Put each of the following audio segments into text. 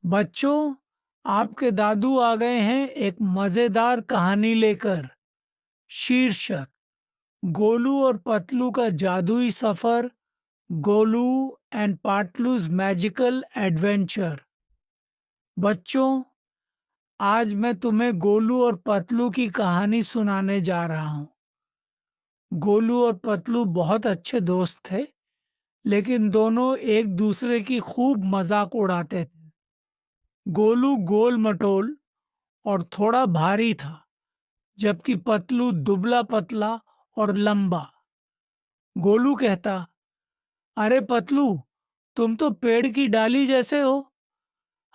बच्चों, आपके दादू आ गए हैं एक मजेदार कहानी लेकर। शीर्षक: गोलू और पतलू का जादुई सफर। Golu and Patlu's magical adventure. बच्चों, आज मैं तुम्हें गोलू और पतलू की कहानी सुनाने जा रहा हूँ। गोलू और पतलू बहुत अच्छे दोस्त थे, लेकिन दोनों एक दूसरे की खूब मजाक उड़ाते थे। गोलू गोल मटोल और थोड़ा भारी था, जबकि पतलू दुबला पतला और लंबा। गोलू कहता, अरे पतलू, तुम तो पेड़ की डाली जैसे हो,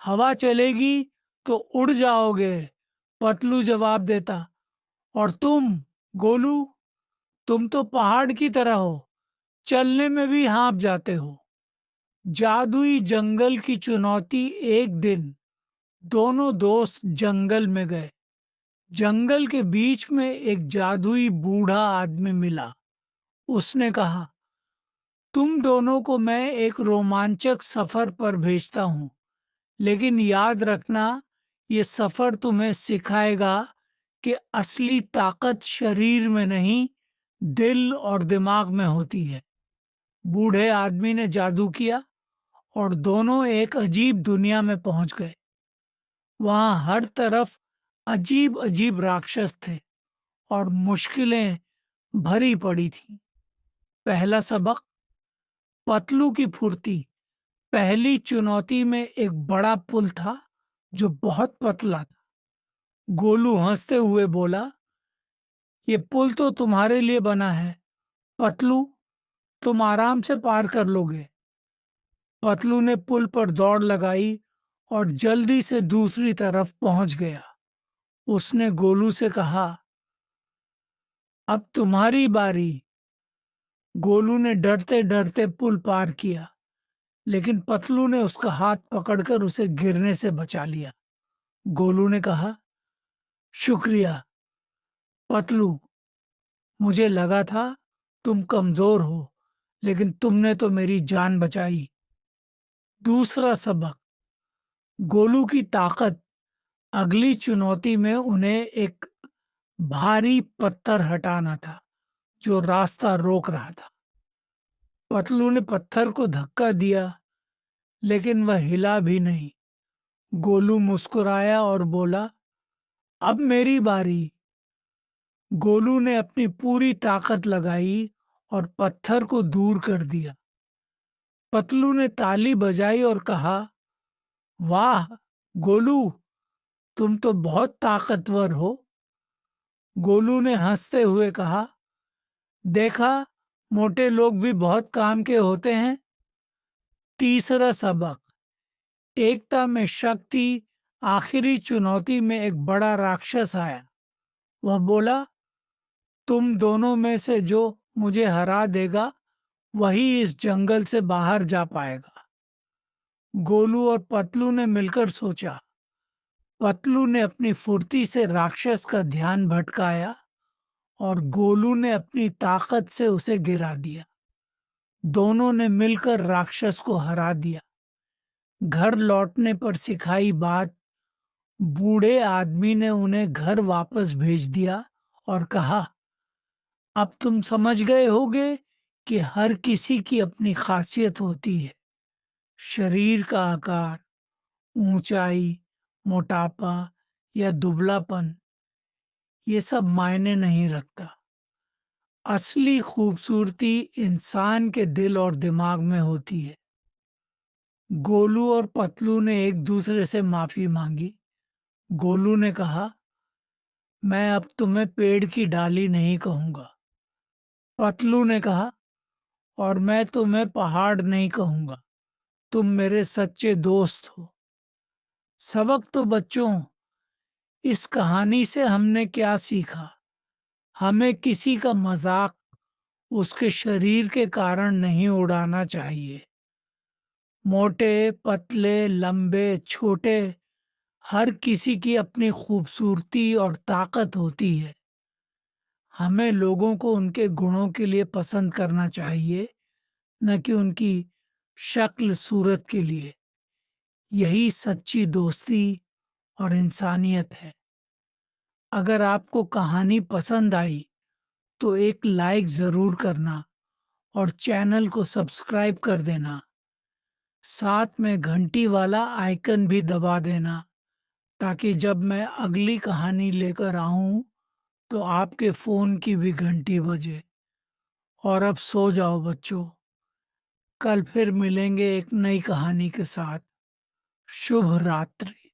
हवा चलेगी तो उड़ जाओगे। पतलू जवाब देता, और तुम गोलू, तुम तो पहाड़ की तरह हो, चलने में भी हाँफ जाते हो। जादुई जंगल की चुनौती। एक दिन दोनों दोस्त जंगल में गए। जंगल के बीच में एक जादुई बूढ़ा आदमी मिला। उसने कहा, तुम दोनों को मैं एक रोमांचक सफर पर भेजता हूँ, लेकिन याद रखना, ये सफर तुम्हें सिखाएगा कि असली ताकत शरीर में नहीं, दिल और दिमाग में होती है। बूढ़े आदमी ने जादू किया और दोनों एक अजीब दुनिया में पहुंच गए। वहां हर तरफ अजीब अजीब राक्षस थे और मुश्किलें भरी पड़ी थीं। पहला सबक: पतलू की फुर्ती। पहली चुनौती में एक बड़ा पुल था जो बहुत पतला था। गोलू हंसते हुए बोला, ये पुल तो तुम्हारे लिए बना है पतलू, तुम आराम से पार कर लोगे। पतलू ने पुल पर दौड़ लगाई और जल्दी से दूसरी तरफ पहुंच गया। उसने गोलू से कहा, अब तुम्हारी बारी। गोलू ने डरते डरते पुल पार किया, लेकिन पतलू ने उसका हाथ पकड़कर उसे गिरने से बचा लिया। गोलू ने कहा, शुक्रिया पतलू, मुझे लगा था तुम कमजोर हो, लेकिन तुमने तो मेरी जान बचाई। दूसरा सबक: गोलू की ताकत। अगली चुनौती में उन्हें एक भारी पत्थर हटाना था जो रास्ता रोक रहा था। पतलू ने पत्थर को धक्का दिया, लेकिन वह हिला भी नहीं। गोलू मुस्कुराया और बोला, अब मेरी बारी। गोलू ने अपनी पूरी ताकत लगाई और पत्थर को दूर कर दिया। पतलू ने ताली बजाई और कहा, वाह गोलू, तुम तो बहुत ताकतवर हो। गोलू ने हंसते हुए कहा, देखा, मोटे लोग भी बहुत काम के होते हैं। तीसरा सबक: एकता में शक्ति। आखिरी चुनौती में एक बड़ा राक्षस आया। वह बोला, तुम दोनों में से जो मुझे हरा देगा, वही इस जंगल से बाहर जा पाएगा। गोलू और पतलू ने मिलकर सोचा। पतलू ने अपनी फुर्ती से राक्षस का ध्यान भटकाया और गोलू ने अपनी ताकत से उसे गिरा दिया। दोनों ने मिलकर राक्षस को हरा दिया। घर लौटने पर सिखाई बात, बूढ़े आदमी ने उन्हें घर वापस भेज दिया और कहा, अब तुम समझ गए होगे कि हर किसी की अपनी खासियत होती है। शरीर का आकार, ऊंचाई, मोटापा या दुबलापन, ये सब मायने नहीं रखता। असली खूबसूरती इंसान के दिल और दिमाग में होती है। गोलू और पतलू ने एक दूसरे से माफी मांगी। गोलू ने कहा, मैं अब तुम्हें पेड़ की डाली नहीं कहूंगा। पतलू ने कहा, और मैं तुम्हें पहाड़ नहीं कहूंगा, तुम मेरे सच्चे दोस्त हो। सबक तो बच्चों, इस कहानी से हमने क्या सीखा? हमें किसी का मजाक उसके शरीर के कारण नहीं उड़ाना चाहिए। मोटे, पतले, लंबे, छोटे, हर किसी की अपनी खूबसूरती और ताकत होती है। हमें लोगों को उनके गुणों के लिए पसंद करना चाहिए, न कि उनकी शक्ल सूरत के लिए। यही सच्ची दोस्ती और इंसानियत है। अगर आपको कहानी पसंद आई तो एक लाइक ज़रूर करना और चैनल को सब्सक्राइब कर देना। साथ में घंटी वाला आइकन भी दबा देना ताकि जब मैं अगली कहानी लेकर आऊं तो आपके फ़ोन की भी घंटी बजे। और अब सो जाओ बच्चों, कल फिर मिलेंगे एक नई कहानी के साथ। शुभ रात्रि।